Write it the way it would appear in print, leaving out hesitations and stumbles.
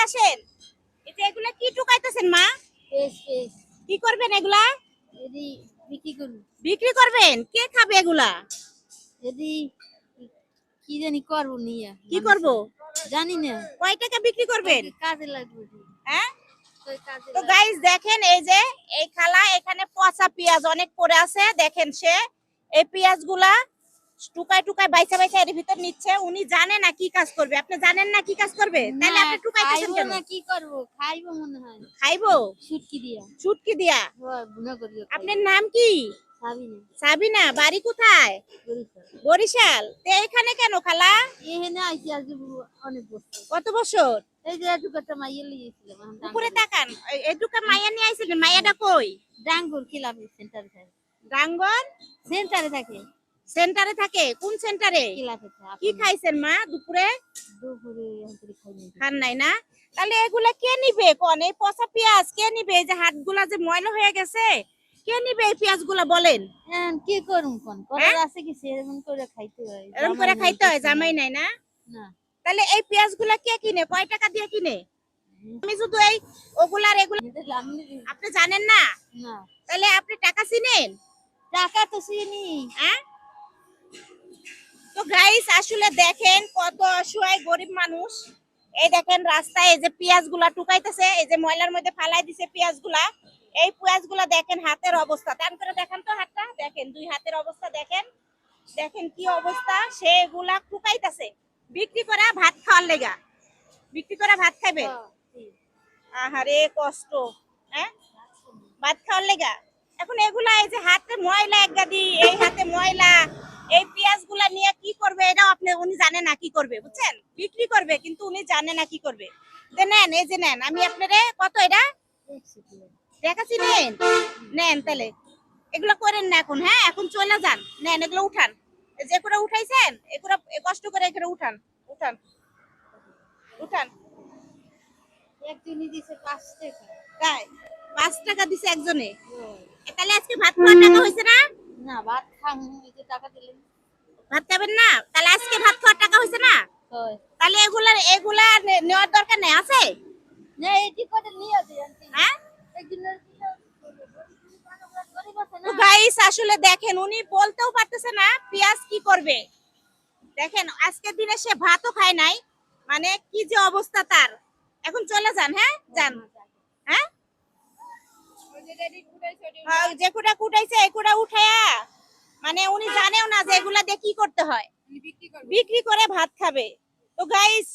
আসেন। এটা এগুলা কি টুকাইতেছেন মা? পেস পেস কি করবেন এগুলা? এদি বিক্রি করবো। বিক্রি করবেন? কে খাবে এগুলা? এদি কি জানি করবো নিয়ে কি করব? জানি না। কয় টাকা বিক্রি করবেন? কাজে লাগবে। হ্যাঁ? কাজে তো গাইস দেখেন এই যে এই খালা এখানে পচা পেঁয়াজ অনেক পড়ে আছে, দেখেন সে এই পেঁয়াজগুলা টুকায় টুকায় বাইচা বাইচা এর ভিতর নিচ্ছে। উনি জানে না কি কাজ করবে। আপনি জানেন না কি কাজ করবে, তাহলে আপনি টুকাইতেছেন কেন? না কি করবো, খাইবো মনে হয়। খাইবো শুটকি দিয়া। শুটকি দিয়া? ভুনা করিও। আপনার নাম কি? সাবিনা। সাবিনা। বাড়ি কোথায়? বরিশাল। বরিশাল। তো এখানে কেন খালা? এখানে আইছি আজ অনেক বছর। কত বছর? এই যে এটুকাটা মাইয়া লিয়েছিলাম। উপরে তাকান। এটুকা মাইয়া নিয়ে আইছিলেন, মাইয়াটা কই? ডাঙ্গুর কিলাফ সেন্টারে থাকে। ডাঙ্গর সেন্টারে থাকে। সেন্টারে থাকে? কোন সেন্টারে? কিলাফে কি খাইছেন মা দুপুরে? দুপুরে এখান খাইনি। খান নাই না? তাহলে এগুলা কে নিবে কোন? এই পচা পেঁয়াজ কে নিবে? এই যে হাতগুলা যে ময়লা হয়ে গেছে, কে নিবে এই পেঁয়াজগুলা বলেন? কি করুম কোন? করার আছে কি সেরকম করে খাইতে হয়। এরকম করে খাইতে হয়, জামাই নাই না? না। তাহলে এই পেঁয়াজগুলা কে কিনে? কয় টাকা দিয়ে কিনে? আমি শুধু এই ওগুলার এগুলা আপনি জানেন না? না। তাহলে আপনি টাকা চিনেন? টাকা তো চিনি। হ্যাঁ? তো গাইস আসলে দেখেন কত অসহায় গরিব মানুষ। এই দেখেন রাস্তায় এই যে পেঁয়াজগুলা টুকাইতেছে, এই যে ময়লার মধ্যে ফালাই দিছে পেঁয়াজগুলা। এই পেঁয়াজগুলা দেখেন হাতের অবস্থা, টান করে দেখেন তো হাতটা, দেখেন দুই হাতের অবস্থা দেখেন। দেখেন কি অবস্থা, সে এগুলা টুকাইতেছে বিক্রি করে ভাত খাওয়ার লেগা। বিক্রি করে ভাত খাবে। আহারে কষ্ট। হ্যাঁ, ভাত খাওয়ার লেগা। এখন এগুলা এই যে হাতে ময়লা এক গাদি, এই হাতে ময়লা, এই পেঁয়াজগুলা নিয়ে কি করবে এটাও আপনি উনি জানে না কি করবে, বুঝছেন? বিক্রি করবে কিন্তু উনি জানে না কি করবে। তো নেন, এই যে নেন, আমি আপনারে কত এটা দেখাচ্ছি, নেন নেন। তাহলে এগুলো করেন না এখন, হ্যাঁ এখন চলে যান, নেন এগুলো উঠান। যে করে উঠাইছেন এগুলো কষ্ট করে এখানে উঠান, উঠান উঠান। একজনই দিছে 5 টাকা। তাই 5 টাকা দিছে একজনে? তাহলে আজকে ভাত খাওয়ার টাকা হয়েছে না? না, ভাত খাম, এই যে টাকা দিলেন। ভাত খাবেন না? তাহলে আজকে ভাত খাওয়ার টাকা হয়েছে না? হয়। তাহলে এগুলা নেওয়ার দরকার নেই, আছে? না, এটি করে নিয়ে দেন। হ্যাঁ, একজনের তো গাইস আসলে দেখেন উনি বলতেও পারতেছে না পেঁয়াজ কি করবে। দেখেন আজকের দিনে সে ভাতও খায় নাই, মানে কি যে অবস্থা তার। এখন চলে যান, হ্যাঁ যান। হ্যাঁ, যে কুটা কুটাইছে এই কুটা উঠায়া, মানে উনি জানেও না যে এগুলা দিয়ে কি করতে হয়, বিক্রি করে ভাত খাবে। তো গাইস